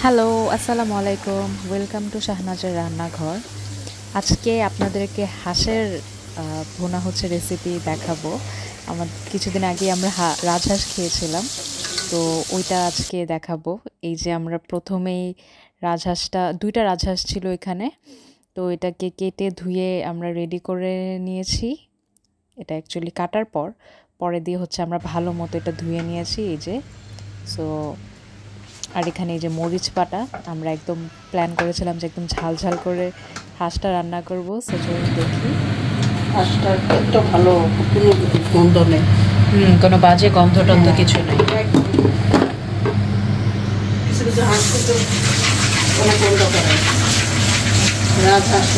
Hello, আসসালামু আলাইকুম। Welcome to শাহনাজের রান্নাঘর। আজকে আপনাদেরকে হাঁসের ভুনা হচ্ছে রেসিপি দেখাবো। কিছুদিন আগে আমরা রাজহাঁস খেয়েছিলাম, তো ওইটা আজকে দেখাবো। এই যে আমরা প্রথমেই দুইটা রাজহাঁস ছিল এখানে, তো এটাকে কেটে ধুয়ে আমরা রেডি করে নিয়েছি। এটা অ্যাকচুয়ালি কাটার পরে দিয়ে হচ্ছে আমরা ভালো মতো এটা ধুয়ে নিয়েছি এই যে। সো আর এখানে এই যে মরিচ বাটা, আমরা একদম প্ল্যান করেছিলাম যে একদম ঝাল ঝাল করে হাঁসটা রান্না করবো। সো চলুন দেখি। হাঁসটার এত ভালো, কোনো গন্ধ নেই। কোনো বাজে গন্ধ টন্ধ কিছু নেই। কিছু কিছু হাঁস কিন্তু অনেক গন্ধ করে। রাজহাঁস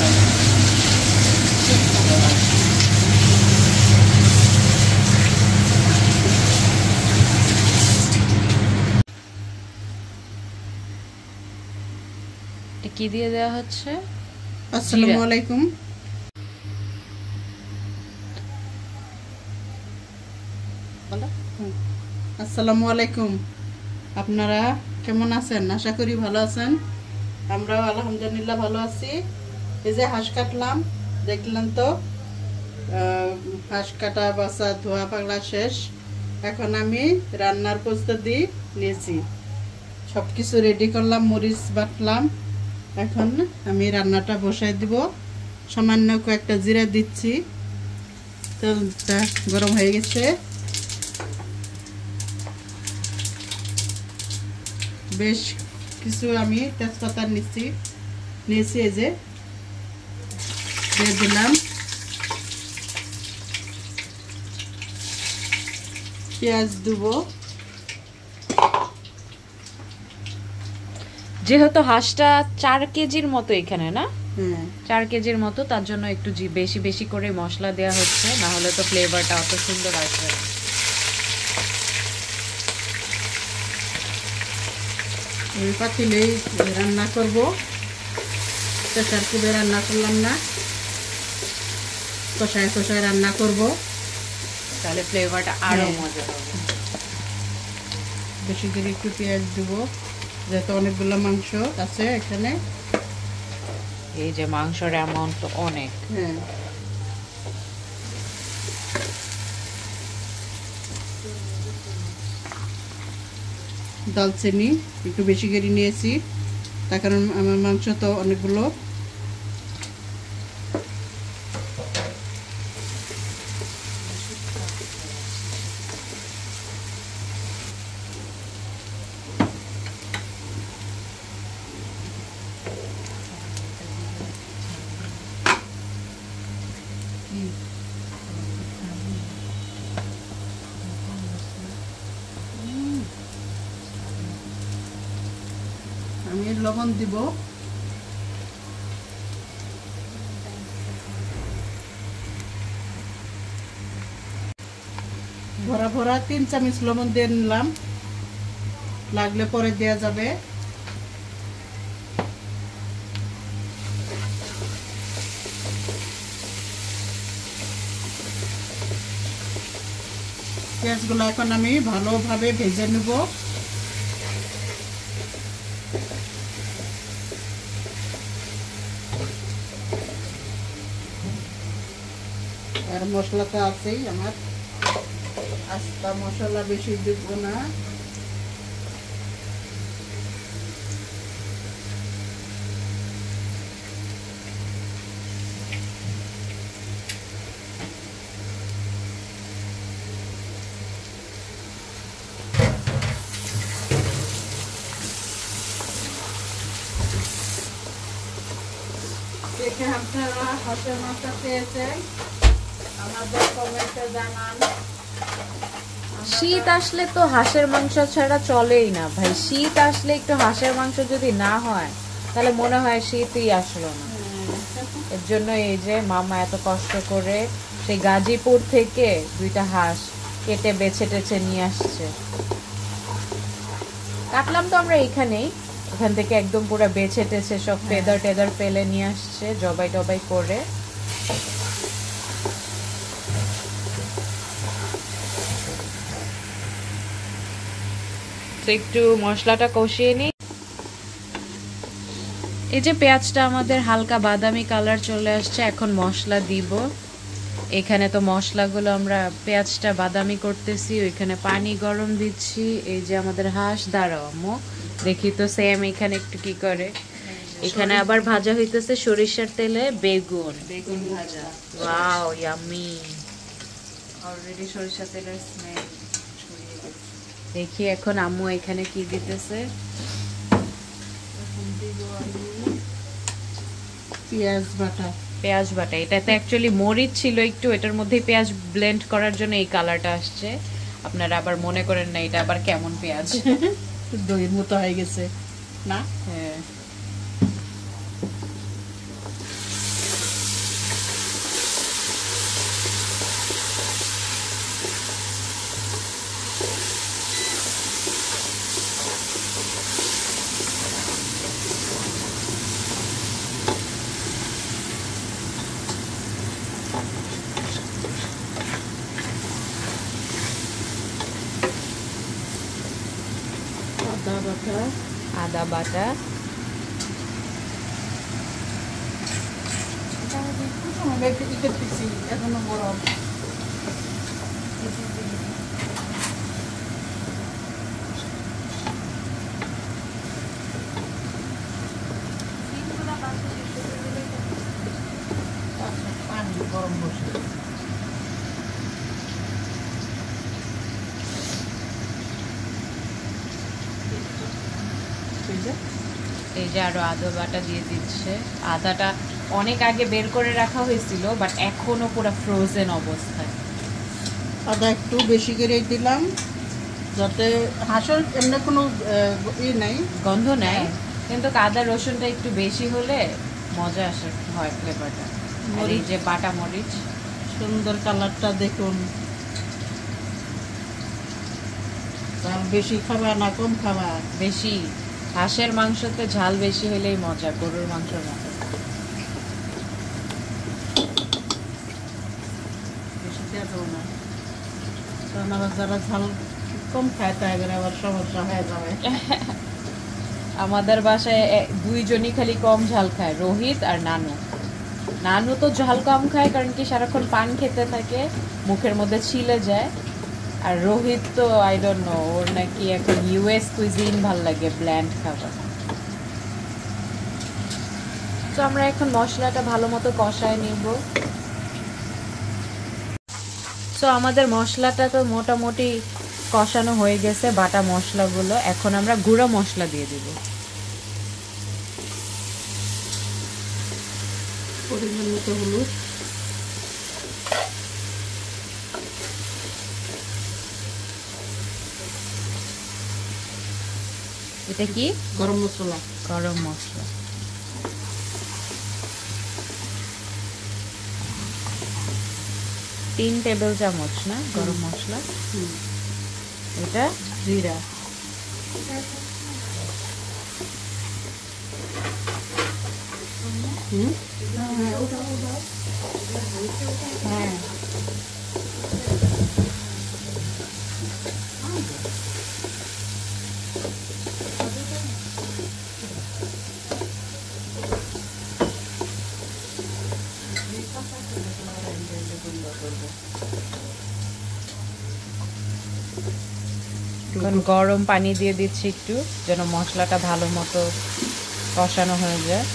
এটা কি দিয়ে দেওয়া হচ্ছে? আসসালামু আলাইকুম। আসসালামু আলাইকুম। আপনারা কেমন আছেন? আশা করি ভালো আছেন। আমরাও আলহামদুলিল্লাহ ভালো আছি। এই যে হাঁস কাটলাম, দেখলেন তো। হাঁস কাটা বাছা ধোয়া পাগলা শেষ। এখন আমি রান্নার প্রস্তুতি নিয়েছি। সব কিছু রেডি করলাম, মরিচ বাটলাম। এখন আমি রান্নাটা বসাই দিব। সামান্য কয়েকটা জিরা দিচ্ছি। তেলটা গরম হয়ে গেছে। বেশ কিছু আমি তেজপাতা নিয়েছি এই যে দিয়ে দিলাম। পেঁয়াজ দেবো। যেহেতু হাঁসটা 4 কেজির মতো এখানে, না? হ্যাঁ, 4 কেজির মতো, তার জন্য একটু বেশি বেশি করে মশলা দেওয়া হচ্ছে, না হলে তো ফ্লেভারটা অত সুন্দর আসবে। ওই পাতিলেই রান্না করব। প্রেসার কুকারে রান্না করলাম না, কষায় কষায় রান্না করব। তাহলে ফ্লেভারটা আরো মজা হবে। বেশি করে একটু পেঁয়াজ দেবো, যেহেতু অনেকগুলো মাংস আছে এখানে। এই যে মাংসের অ্যামাউন্ট তো অনেক। হ্যাঁ, দালচিনি একটু বেশি করে নিয়েছি, তার কারণ আমার মাংস তো অনেকগুলো। আমি লবণ দিব। ভরা ভরা 3 চামচ লবণ দিয়ে নিলাম, লাগলে পরে দেওয়া যাবে। পেঁয়াজগুলো এখন আমি ভালোভাবে ভেজে নেব। আর মশলা তো আছেই আমার, আস্তা মশলা বেশি দিব না। দেখে আপনারা হাঁসের মাংস পেয়েছেন, আমাদের কমেন্টে জানান। শীত আসলে তো হাঁসের মাংস ছাড়া চলেই না ভাই। শীত আসলে একটু হাঁসের মাংস যদি না হয়, তাহলে মনে হয় শীতই আসলো না। এর জন্য এই যে মামা এত কষ্ট করে সেই গাজীপুর থেকে 2টা হাঁস কেটে বেছে টেছে নিয়ে আসছে। কাটলাম তো আমরা এখানেই, ওখান থেকে একদম পুরো বেছে টেছে সব ফেদার টেদার ফেলে নিয়ে আসছে, জবাই টবাই করে। একটু মশলাটা কষিয়ে নিই। এই যে পেঁয়াজটা আমাদের হালকা বাদামি কালার চলে আসছে, এখন মশলা দিব। এখানে তো মশলাগুলো আমরা পেঁয়াজটা বাদামি করতেছি, ওইখানে পানি গরম দিচ্ছি। এই যে আমাদের হাঁস, দাঁড়াও আম্মু দেখি তো সেম এখানে একটু কি করে। এখানে আবার ভাজা হইতেছে সরিষার তেলে বেগুন, বেগুন ভাজা। Wow yummy. অলরেডি সরিষা তেলের স্মেল ছড়িয়ে গেছে। দেখি এখন আম্মু এখানে কি দিতেছে। এখন দিব আমি পেঁয়াজ বাটা। পেঁয়াজ বাটা, এটাতে অ্যাকচুয়ালি মরিচ ছিল একটু, এটার মধ্যে পেঁয়াজ ব্লেন্ড করার জন্য এই কালারটা আসছে। আপনারা আবার মনে করেন না এটা আবার কেমন পেঁয়াজ। দইয়ের মতো হয়ে গেছে না? হ্যাঁ, আদা বাটা। আদা বাটা, এখনো গরম। পানি গরম বসে। এই যে আরো আদা বাটা দিয়ে দিচ্ছে। আদাটা অনেক আগে বের করে রাখা হয়েছিল, বাট এখনো পুরো ফ্রোজেন অবস্থায়। আদা একটু বেশি করে দিলাম যাতে হাঁসের এমনি কোনো নাই, গন্ধ নাই, কিন্তু আদা রসুনটা একটু বেশি হলে মজা আসে হয় ফ্লেভারটা। আর এই যে বাটা মরিচ, সুন্দর কালারটা দেখুন। ঝাল বেশি খাবা না কম খাবা? বেশি। হাঁসের মাংসতে ঝাল বেশি হলেই মজা, গরুর মাংসের মতো। বেশি দেবো না, কারণ আবার যারা ঝাল কম খায় তাদের আবার সমস্যা হয়ে যাবে। আমাদের বাসায় দুইজনই খালি কম ঝাল খায়, রোহিত আর নানু। নানু তো ঝাল কম খায় কারণ কি সারাক্ষণ পান খেতে থাকে, মুখের মধ্যে ছিলে যায়। আর রোহিত তো আই ডোন্ট নো, ওর নাকি এখন ইউএস কুইজিন ভাল লাগে, ব্ল্যান্ড খাবার। তো আমরা এখন মশলাটা ভালো মতো কষায় নিব। তো আমাদের মশলাটা তো মোটামুটি কষানো হয়ে গেছে, বাটা মশলাগুলো। এখন আমরা গুঁড়ো মশলা দিয়ে দিব। পরিমাণ মতো হলুদ, এটা কি? গরম মশলা। গরম মশলা। 3 টেবিল চামচ না গরম মশলা। এটা জিরা, হ্যাঁ এখন গরম পানি দিয়ে দিচ্ছি একটু, যেন মশলাটা ভালো মতো কষানো হয়ে যায়।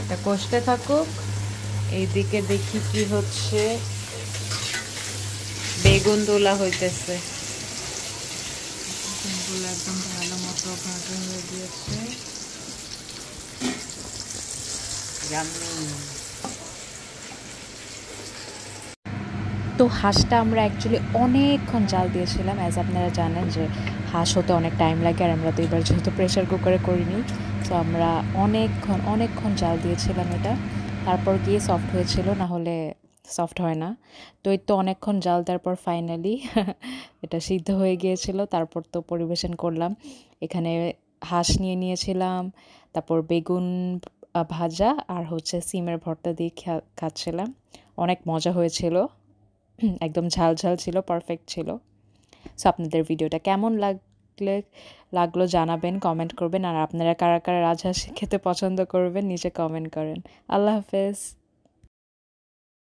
এটা কষতে থাকুক। এইদিকে দেখি কি হচ্ছে, বেগুন তোলা হইতেছে। বেগুনগুলো একদম ভালো মতো ভাজা হয়ে গিয়েছে। তো হাঁসটা আমরা অ্যাকচুয়ালি অনেকক্ষণ জাল দিয়েছিলাম। অ্যাজ আপনারা জানেন যে হাঁস হতে অনেক টাইম লাগে, আর আমরা তো এবার যেহেতু প্রেশার কুকারে করিনি, তো আমরা অনেকক্ষণ জাল দিয়েছিলাম এটা। তারপর গিয়ে সফট হয়েছিল, না হলে সফট হয় না। তো এই তো অনেকক্ষণ জাল দেওয়ার পর ফাইনালি এটা সিদ্ধ হয়ে গিয়েছিল। তারপর তো পরিবেশন করলাম। এখানে হাঁস নিয়ে নিয়েছিলাম, তারপর বেগুন ভাজা আর হচ্ছে সিমের ভর্তা দিয়ে খাচ্ছিলাম। অনেক মজা হয়েছিল, একদম ঝাল ঝাল ছিল, পারফেক্ট ছিল। সো আপনাদের ভিডিওটা কেমন লাগলো জানাবেন, কমেন্ট করবেন। আর আপনারা কারা কারা রাজহাঁস খেতে পছন্দ করবেন নিচে কমেন্ট করেন। আল্লাহ হাফেজ।